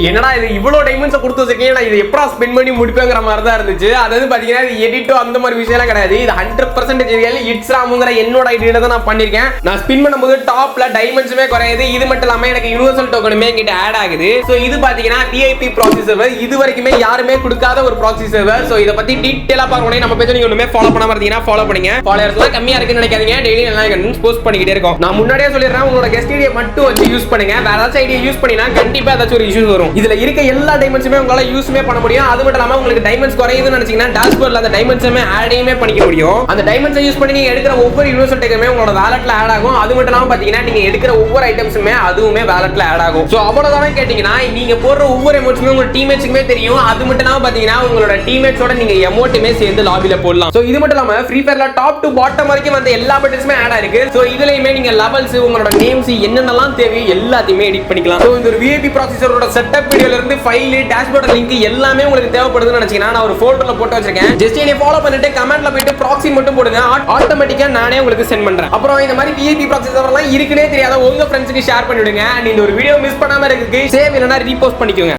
என்னடா இது இவ்வளவு டைமண்ட்ஸ் கொடுத்து வச்சிருக்கேன், நான் இதை எப்படா ஸ்பெண்ட் பண்ணி முடிப்பேங்கிற மாதிரி தான் இருந்துச்சு. அதாவது பாத்தீங்கன்னா இது எடிட்டோ அந்த மாதிரி விஷயம் கிடையாது. இது 100% ரியல் இட்ஸ் ராமுங்கிற என்னோட ஐடியா தான் நான் பண்ணிருக்கேன். நான் ஸ்பின் பண்ணும்போது டாப்ல டைமண்ட்ஸுமே குறையுது. இது மட்டும் இல்லாம எனக்கு யூனிவர்சல் டோக்கனுமே கிட்ட ஆட் ஆகுது. சோ இது பாத்தீங்கன்னா விஐபி ப்ராக்ஸி சர்வர். இது வரைக்குமே யாருமே கொடுக்காத ஒரு ப்ராக்ஸி சர்வர். சோ இத பத்தி டீடைலா பார்க்கணும். நம்ம பேஜ் நீங்க ஒண்ணுமே ஃபாலோ பண்ணாம இருந்தீங்கன்னா ஃபாலோ பண்ணுங்க. ஃபாலோவர்ஸ்லாம் கம்மியா இருக்குன்னு நினைக்காதீங்க. டெய்லி நல்லா கண்டென்ட்ஸ் போஸ்ட் பண்ணிக்கிட்டே இருக்கோம். நான் முன்னாடியே சொல்லிடுறேன், உங்களோட கெஸ்ட் ஐடியா மட்டும் வச்சு யூஸ் பண்ணுங்க. வேற ஏதாச்சும் ஐடியா யூஸ் பண்ணினா கண்டிப்பா ஏதாச்சும் ஒரு இஷ்யூஸ் வரும். இதுல இருக்க எல்லா டைமண்ட்ஸுமே உங்களால யூஸ்மே பண்ண முடியும். அது மட்டும் இல்லாம உங்களுக்கு டைமண்ட்ஸ் குறையுதுன்னு நினைச்சீங்கன்னா டாஷ்போர்ட்ல அந்த டைமண்ட்ஸுமே ஆடேமே பண்ணிக்க முடியும். அந்த டைமண்ட்ஸை யூஸ் பண்ணி நீங்க எடுக்கிற ஒவ்வொரு யூனிவர்சல் டோக்கனுமே உங்களோட வாலெட்ல ஆட் ஆகும். அது மட்டும் இல்லாம பாத்தீங்கன்னா நீங்க எடுக்கிற ஒவ்வொரு ஐட்டம்ஸுமே அதுவுமே வாலெட்ல ஆட் ஆகும். சோ அவ்வளவுதானே கேட்டீங்கன்னா நீங்க போடுற ஒவ்வொரு எமோட்ஸுமே உங்க டீம்மேட்ஸ்க்குமே தெரியும். அது மட்டும் இல்லாம பாத்தீங்கன்னா உங்களோட டீம்மேட்ஸோட நீங்க எமோட்டுமே சேர்ந்து லாபில போடலாம். சோ இது மட்டும் இல்லாம ஃப்ரீ ஃபயர்ல டாப் டு பாட்டம் வரைக்கும் வந்த எல்லா பட்டன்ஸுமே ஆட் ஆயிருக்கு. சோ இதுலயுமே நீங்க லெவல்ஸ் உங்களோட நேம்ஸ் என்னென்னலாம் தேவையோ எல்லாத்தையுமே எடிட் பண்ணிக்கலாம். சோ இந்த ஒரு விஐபி ப்ராசஸரோட செட்டப் வீடியோல இருந்து ஃபைல் டாஷ்போர்ட் லிங்க் எல்லாமே உங்களுக்கு தேவைப்படுதுன்னு நினைச்சீங்கன்னா நான் ஒரு ஃபோல்டர்ல போட்டு வச்சிருக்கேன். ஜஸ்ட் என்னை ஃபாலோ பண்ணிட்டு கமெண்ட்ல போயிட்டு ப்ராக்ஸி மட்டும் போடுங்க. ஆட்டோமேட்டிக்கா நானே உங்களுக்கு சென்ட் பண்றேன். அப்புறம் இந்த மாதிரி விஐபி ப்ராசஸர்லாம் இருக்குனே தெரியாத உங்க ஃப்ரெண்ட்ஸ்க்கு ஷேர் பண்ணிவிடுங்க. அண்ட் இந்த ஒரு வீடியோ மிஸ் பண்ணாம இருக்கு சேவ் இல்லனா ரீபோஸ்ட் பண்ணிக்கோங்க.